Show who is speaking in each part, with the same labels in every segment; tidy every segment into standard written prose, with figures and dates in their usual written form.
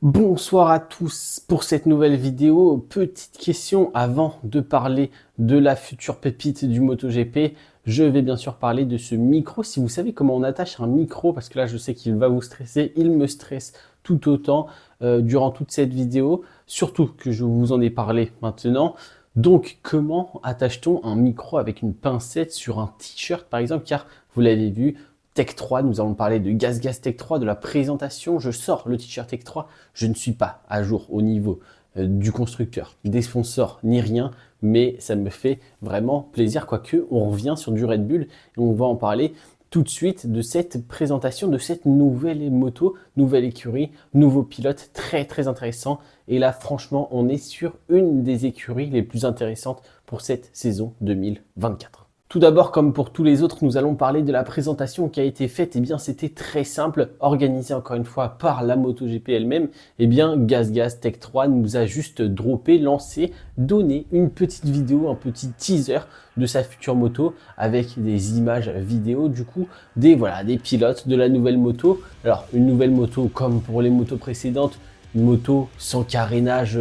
Speaker 1: Bonsoir à tous pour cette nouvelle vidéo. Petite question avant de parler de la future pépite du MotoGP. Je vais bien sûr parler de ce micro. Si vous savez comment on attache un micro, parce que là je sais qu'il va vous stresser, il me stresse tout autant durant toute cette vidéo. Surtout que je vous en ai parlé maintenant. Donc comment attache-t-on un micro avec une pincette sur un t-shirt par exemple? Car vous l'avez vu, Tech 3, nous allons parler de GasGas Tech 3, de la présentation. Je sors le t-shirt Tech 3. Je ne suis pas à jour au niveau du constructeur, des sponsors, ni rien, mais ça me fait vraiment plaisir. Quoique, on revient sur du Red Bull et on va en parler tout de suite de cette présentation, de cette nouvelle moto, nouvelle écurie, nouveau pilote, très très intéressant. Et là, franchement, on est sur une des écuries les plus intéressantes pour cette saison 2024. Tout d'abord, comme pour tous les autres, nous allons parler de la présentation qui a été faite. Eh bien, c'était très simple, organisé encore une fois par la MotoGP elle-même. Eh bien, GasGas Tech 3 nous a juste droppé, lancé, donné une petite vidéo, un petit teaser de sa future moto avec des images vidéo du coup des pilotes de la nouvelle moto. Alors, une nouvelle moto comme pour les motos précédentes, une moto sans carénage,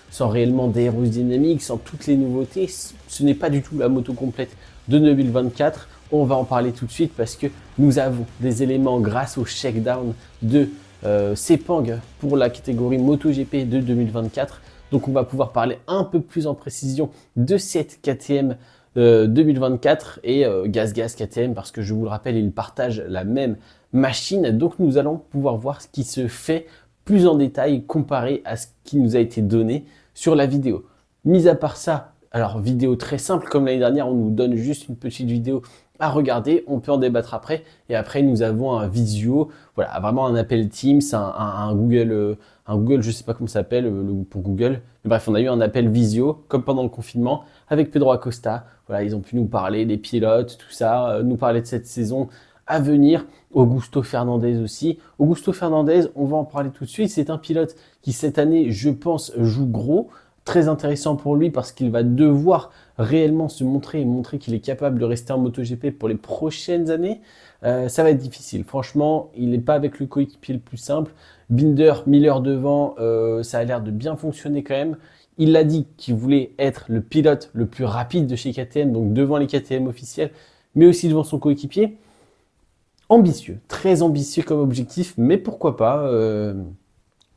Speaker 1: sans réellement d'aérodynamique, sans toutes les nouveautés. Ce n'est pas du tout la moto complète de 2024. On va en parler tout de suite parce que nous avons des éléments grâce au shakedown de Sepang pour la catégorie MotoGP de 2024. Donc on va pouvoir parler un peu plus en précision de cette KTM 2024 et GasGas KTM parce que je vous le rappelle, ils partagent la même machine. Donc nous allons pouvoir voir ce qui se fait plus en détail comparé à ce qui nous a été donné sur la vidéo. Mis à part ça, alors vidéo très simple, comme l'année dernière, on nous donne juste une petite vidéo à regarder, on peut en débattre après. Et après, nous avons un visio, voilà, vraiment un appel Teams, un Google, je sais pas comment ça s'appelle pour Google. Mais bref, on a eu un appel visio, comme pendant le confinement, avec Pedro Acosta. Voilà, ils ont pu nous parler des pilotes, tout ça, nous parler de cette saison à venir. Augusto Fernandez aussi. Augusto Fernandez, on va en parler tout de suite. C'est un pilote qui cette année, je pense, joue gros. Très intéressant pour lui parce qu'il va devoir réellement se montrer et montrer qu'il est capable de rester en MotoGP pour les prochaines années. Ça va être difficile. Franchement, il n'est pas avec le coéquipier le plus simple. Binder, Miller devant, ça a l'air de bien fonctionner quand même. Il a dit qu'il voulait être le pilote le plus rapide de chez KTM, donc devant les KTM officiels, mais aussi devant son coéquipier. Ambitieux, très ambitieux comme objectif, mais pourquoi pas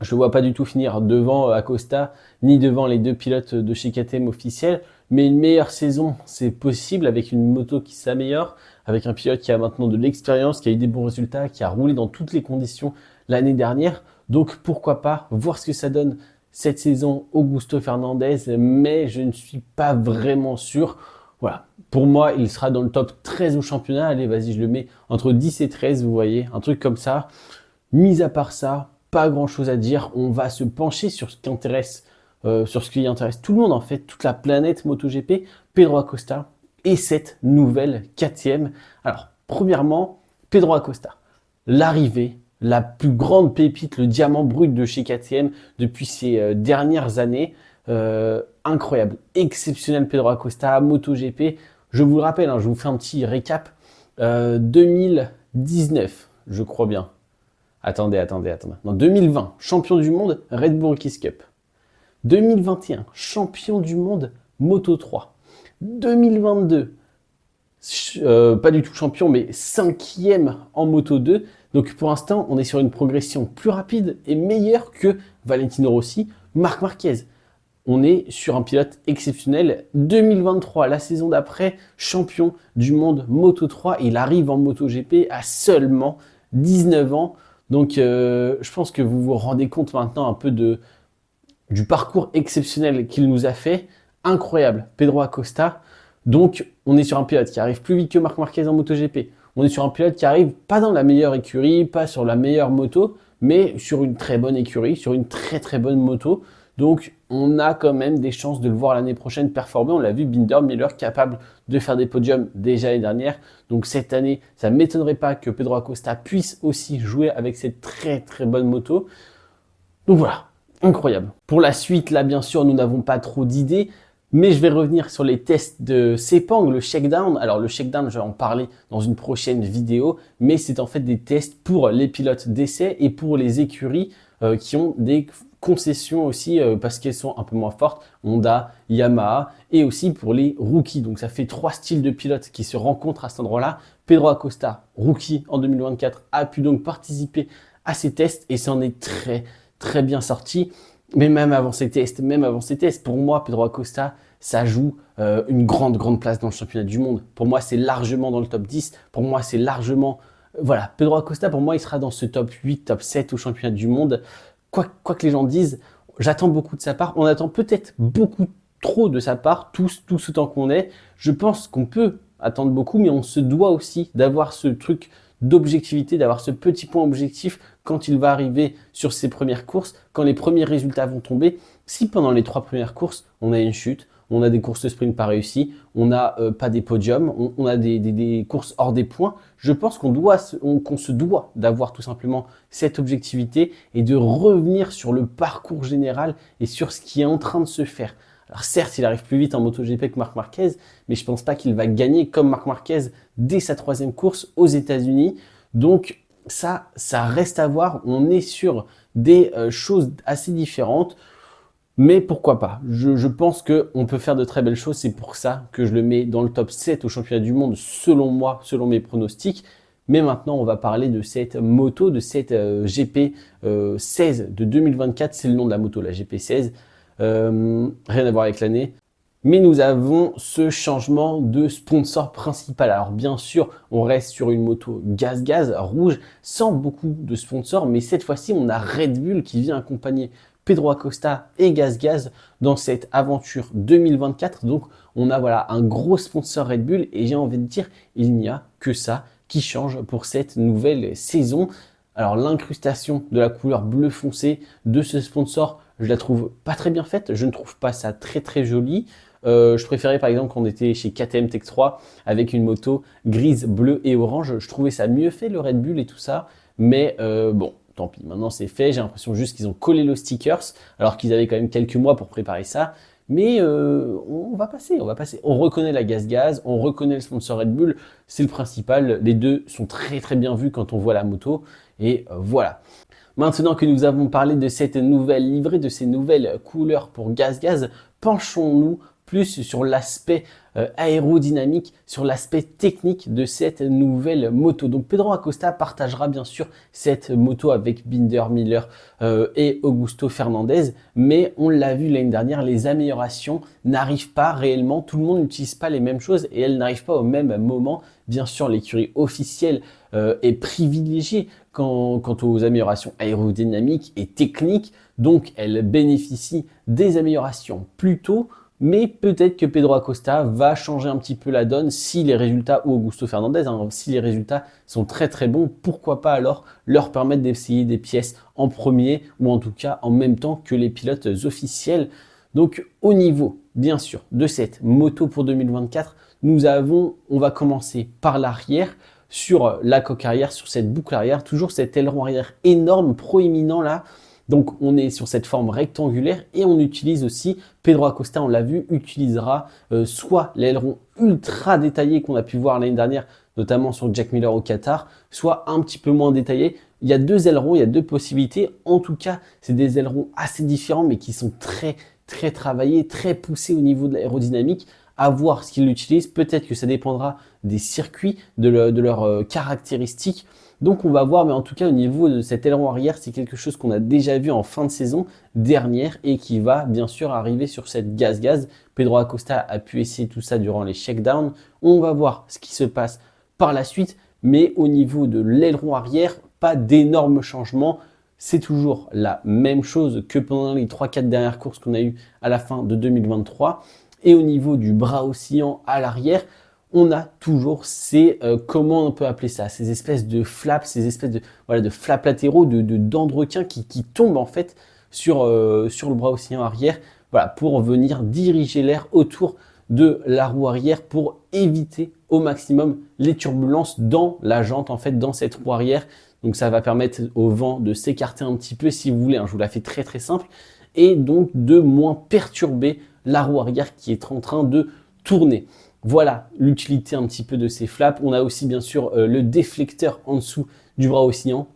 Speaker 1: je ne vois pas du tout finir devant Acosta, ni devant les deux pilotes de chez KTM officiels, mais une meilleure saison, c'est possible avec une moto qui s'améliore, avec un pilote qui a maintenant de l'expérience, qui a eu des bons résultats, qui a roulé dans toutes les conditions l'année dernière. Donc pourquoi pas voir ce que ça donne cette saison Augusto Fernandez, mais je ne suis pas vraiment sûr. Voilà, pour moi, il sera dans le top 13 au championnat. Allez, vas-y, je le mets entre 10 et 13, vous voyez, un truc comme ça. Mis à part ça, pas grand chose à dire. On va se pencher sur ce qui intéresse, tout le monde en fait, toute la planète MotoGP, Pedro Acosta et cette nouvelle KTM. Alors, premièrement, Pedro Acosta, l'arrivée, la plus grande pépite, le diamant brut de chez KTM depuis ces dernières années. Incroyable, exceptionnel Pedro Acosta, MotoGP. Je vous le rappelle, hein, je vous fais un petit récap. 2019, je crois bien. Attendez. En 2020, champion du monde Red Bull Rookies Cup. 2021, champion du monde Moto 3. 2022, pas du tout champion, mais cinquième en Moto 2. Donc pour l'instant, on est sur une progression plus rapide et meilleure que Valentino Rossi, Marc Marquez. On est sur un pilote exceptionnel. 2023, la saison d'après, champion du monde Moto 3. Il arrive en MotoGP à seulement 19 ans. Donc, je pense que vous vous rendez compte maintenant un peu du parcours exceptionnel qu'il nous a fait. Incroyable, Pedro Acosta. Donc, on est sur un pilote qui arrive plus vite que Marc Marquez en MotoGP. On est sur un pilote qui arrive pas dans la meilleure écurie, pas sur la meilleure moto, mais sur une très bonne écurie, sur une très très bonne moto. Donc, on a quand même des chances de le voir l'année prochaine performer. On l'a vu, Binder, Miller, capable de faire des podiums déjà l'année dernière. Donc, cette année, ça ne m'étonnerait pas que Pedro Acosta puisse aussi jouer avec cette très très bonne moto. Donc voilà, incroyable. Pour la suite, là, bien sûr, nous n'avons pas trop d'idées. Mais je vais revenir sur les tests de Sepang, le shakedown. Alors le shakedown, je vais en parler dans une prochaine vidéo, mais c'est en fait des tests pour les pilotes d'essai et pour les écuries qui ont des concessions aussi parce qu'elles sont un peu moins fortes, Honda, Yamaha, et aussi pour les rookies. Donc ça fait 3 styles de pilotes qui se rencontrent à cet endroit-là. Pedro Acosta, rookie en 2024, a pu donc participer à ces tests et s'en est très bien sorti. Mais même avant ces tests, pour moi, Pedro Acosta, ça joue une grande place dans le championnat du monde. Pour moi, c'est largement dans le top 10. Pour moi, c'est largement... Voilà, Pedro Acosta, pour moi, il sera dans ce top 8, top 7 au championnat du monde. Quoi que les gens disent, j'attends beaucoup de sa part. On attend peut-être beaucoup trop de sa part, tout ce temps qu'on est. Je pense qu'on peut attendre beaucoup, mais on se doit aussi d'avoir ce truc d'objectivité, d'avoir ce petit point objectif quand il va arriver sur ses premières courses, quand les premiers résultats vont tomber. Si pendant les 3 premières courses, on a une chute, on a des courses de sprint pas réussies, on n'a pas des podiums, on a des courses hors des points, je pense qu'on se doit d'avoir tout simplement cette objectivité et de revenir sur le parcours général et sur ce qui est en train de se faire. Alors certes, il arrive plus vite en MotoGP que Marc Marquez, mais je pense pas qu'il va gagner comme Marc Marquez dès sa 3e course aux États-Unis. Donc ça reste à voir. On est sur des choses assez différentes. Mais pourquoi pas? Je pense qu'on peut faire de très belles choses. C'est pour ça que je le mets dans le top 7 au championnat du monde, selon moi, selon mes pronostics. Mais maintenant, on va parler de cette moto, de cette GP 16 de 2024. C'est le nom de la moto, la GP 16. Rien à voir avec l'année. Mais nous avons ce changement de sponsor principal. Alors bien sûr, on reste sur une moto gaz rouge, sans beaucoup de sponsors. Mais cette fois-ci, on a Red Bull qui vient accompagner Pedro Acosta et Gaz dans cette aventure 2024. Donc, on a voilà un gros sponsor Red Bull et j'ai envie de dire, il n'y a que ça qui change pour cette nouvelle saison. Alors, l'incrustation de la couleur bleu foncé de ce sponsor, je la trouve pas très bien faite. Je ne trouve pas ça très joli. Je préférais par exemple quand on était chez KTM Tech 3 avec une moto grise, bleue et orange. Je trouvais ça mieux fait le Red Bull et tout ça. Mais bon, tant pis, maintenant c'est fait. J'ai l'impression juste qu'ils ont collé le stickers alors qu'ils avaient quand même quelques mois pour préparer ça. Mais on va passer. On reconnaît la gaz, on reconnaît le sponsor Red Bull, c'est le principal. Les deux sont très bien vus quand on voit la moto. Et voilà. Maintenant que nous avons parlé de cette nouvelle livrée, de ces nouvelles couleurs pour Gaz, penchons-nous plus sur l'aspect aérodynamique, sur l'aspect technique de cette nouvelle moto. Donc Pedro Acosta partagera bien sûr cette moto avec Binder Miller et Augusto Fernandez, mais on l'a vu l'année dernière, les améliorations n'arrivent pas réellement, tout le monde n'utilise pas les mêmes choses et elles n'arrivent pas au même moment. Bien sûr, l'écurie officielle est privilégiée quant aux améliorations aérodynamiques et techniques, donc elle bénéficie des améliorations plus tôt. Mais peut-être que Pedro Acosta va changer un petit peu la donne si les résultats, ou Augusto Fernandez, si les résultats sont très bons, pourquoi pas alors leur permettre d'essayer des pièces en premier ou en tout cas en même temps que les pilotes officiels. Donc au niveau, bien sûr, de cette moto pour 2024, on va commencer par l'arrière, sur la coque arrière, sur cette boucle arrière, toujours cet aileron arrière énorme, proéminent là. Donc on est sur cette forme rectangulaire et on utilise aussi, Pedro Acosta on l'a vu, utilisera soit l'aileron ultra détaillé qu'on a pu voir l'année dernière, notamment sur Jack Miller au Qatar, soit un petit peu moins détaillé. Il y a 2 ailerons, il y a 2 possibilités. En tout cas, c'est des ailerons assez différents mais qui sont très travaillés, très poussés au niveau de l'aérodynamique. À voir ce qu'ils utilisent, peut-être que ça dépendra des circuits, de leurs caractéristiques. Donc on va voir, mais en tout cas au niveau de cet aileron arrière, c'est quelque chose qu'on a déjà vu en fin de saison dernière et qui va bien sûr arriver sur cette gaz. Pedro Acosta a pu essayer tout ça durant les shakedowns. On va voir ce qui se passe par la suite, mais au niveau de l'aileron arrière, pas d'énormes changements. C'est toujours la même chose que pendant les 3-4 dernières courses qu'on a eues à la fin de 2023. Et au niveau du bras oscillant à l'arrière, on a toujours ces, comment on peut appeler ça, ces espèces de flaps, ces espèces de flaps latéraux, de dents de requin qui tombent en fait sur le bras oscillant arrière, voilà, pour venir diriger l'air autour de la roue arrière pour éviter au maximum les turbulences dans la jante, en fait, dans cette roue arrière. Donc ça va permettre au vent de s'écarter un petit peu si vous voulez, hein, je vous la fais très simple, et donc de moins perturber la roue arrière qui est en train de tourner. Voilà l'utilité un petit peu de ces flaps. On a aussi bien sûr le déflecteur en dessous du bras oscillant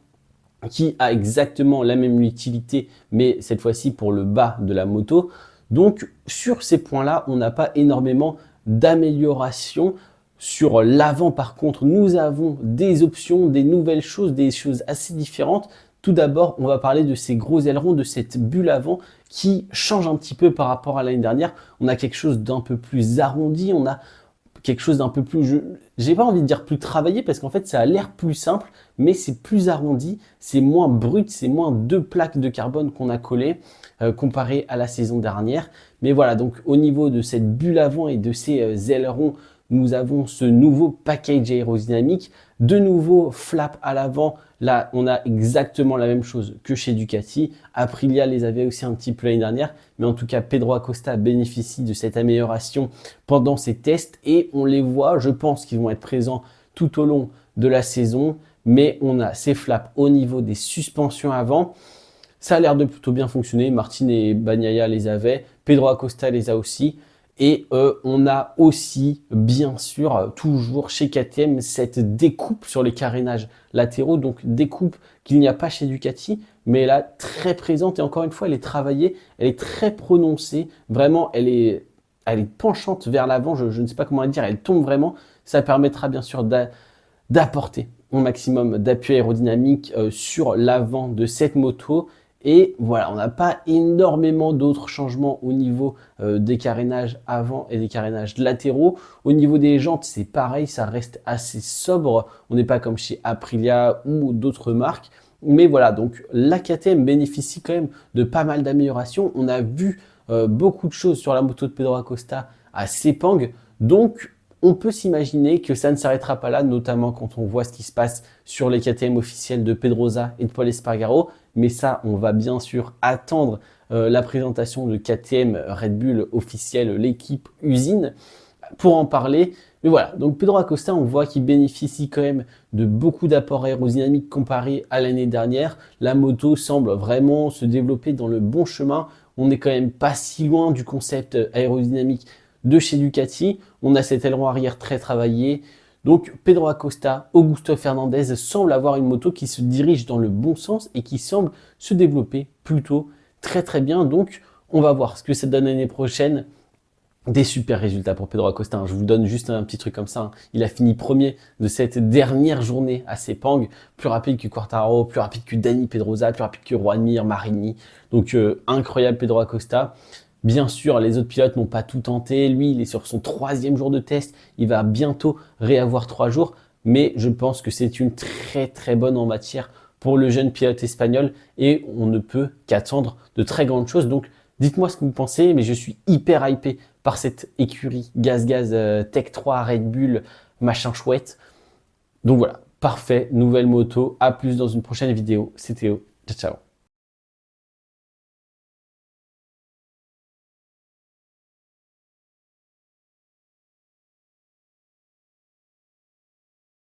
Speaker 1: qui a exactement la même utilité, mais cette fois-ci pour le bas de la moto. Donc sur ces points-là, on n'a pas énormément d'amélioration. Sur l'avant, par contre, nous avons des options, des nouvelles choses, des choses assez différentes. Tout d'abord, on va parler de ces gros ailerons, de cette bulle avant qui change un petit peu par rapport à l'année dernière. On a quelque chose d'un peu plus arrondi, on a quelque chose d'un peu plus, j'ai pas envie de dire plus travaillé parce qu'en fait ça a l'air plus simple, mais c'est plus arrondi, c'est moins brut, c'est moins 2 plaques de carbone qu'on a collées comparé à la saison dernière. Mais voilà, donc au niveau de cette bulle avant et de ces ailerons, nous avons ce nouveau package aérodynamique, de nouveaux flaps à l'avant. Là, on a exactement la même chose que chez Ducati. Aprilia les avait aussi un petit peu l'année dernière, mais en tout cas, Pedro Acosta bénéficie de cette amélioration pendant ses tests et on les voit, je pense qu'ils vont être présents tout au long de la saison, mais on a ces flaps au niveau des suspensions avant. Ça a l'air de plutôt bien fonctionner. Martin et Bagnaia les avaient, Pedro Acosta les a aussi. Et on a aussi, bien sûr, toujours chez KTM, cette découpe sur les carénages latéraux. Donc découpe qu'il n'y a pas chez Ducati, mais elle est très présente. Et encore une fois, elle est travaillée, elle est très prononcée. Vraiment, elle est penchante vers l'avant. Je ne sais pas comment dire, elle tombe vraiment. Ça permettra bien sûr d'apporter un maximum d'appui aérodynamique sur l'avant de cette moto. Et voilà, on n'a pas énormément d'autres changements au niveau des carénages avant et des carénages latéraux. Au niveau des jantes, c'est pareil, ça reste assez sobre. On n'est pas comme chez Aprilia ou d'autres marques. Mais voilà, donc la KTM bénéficie quand même de pas mal d'améliorations. On a vu beaucoup de choses sur la moto de Pedro Acosta à Sepang. Donc, on peut s'imaginer que ça ne s'arrêtera pas là, notamment quand on voit ce qui se passe sur les KTM officiels de Pedrosa et de Pol Espargaro. Mais ça, on va bien sûr attendre la présentation de KTM Red Bull officielle, l'équipe usine, pour en parler. Mais voilà, donc Pedro Acosta, on voit qu'il bénéficie quand même de beaucoup d'apports aérodynamiques comparé à l'année dernière. La moto semble vraiment se développer dans le bon chemin. On n'est quand même pas si loin du concept aérodynamique de chez Ducati. On a cet aileron arrière très travaillé. Donc Pedro Acosta, Augusto Fernandez semblent avoir une moto qui se dirige dans le bon sens et qui semble se développer plutôt très bien. Donc on va voir ce que ça donne l'année prochaine. Des super résultats pour Pedro Acosta. Je vous donne juste un petit truc comme ça. Il a fini premier de cette dernière journée à Sepang. Plus rapide que Quartararo, plus rapide que Dani Pedrosa, plus rapide que Juan Mir, Marini. Donc incroyable Pedro Acosta. Bien sûr, les autres pilotes n'ont pas tout tenté. Lui, il est sur son 3e jour de test. Il va bientôt réavoir 3 jours. Mais je pense que c'est une très bonne en matière pour le jeune pilote espagnol. Et on ne peut qu'attendre de très grandes choses. Donc, dites-moi ce que vous pensez. Mais je suis hyper hypé par cette écurie Gaz Tech 3 Red Bull machin chouette. Donc voilà, parfait. Nouvelle moto. À plus dans une prochaine vidéo. C'est Théo. Ciao.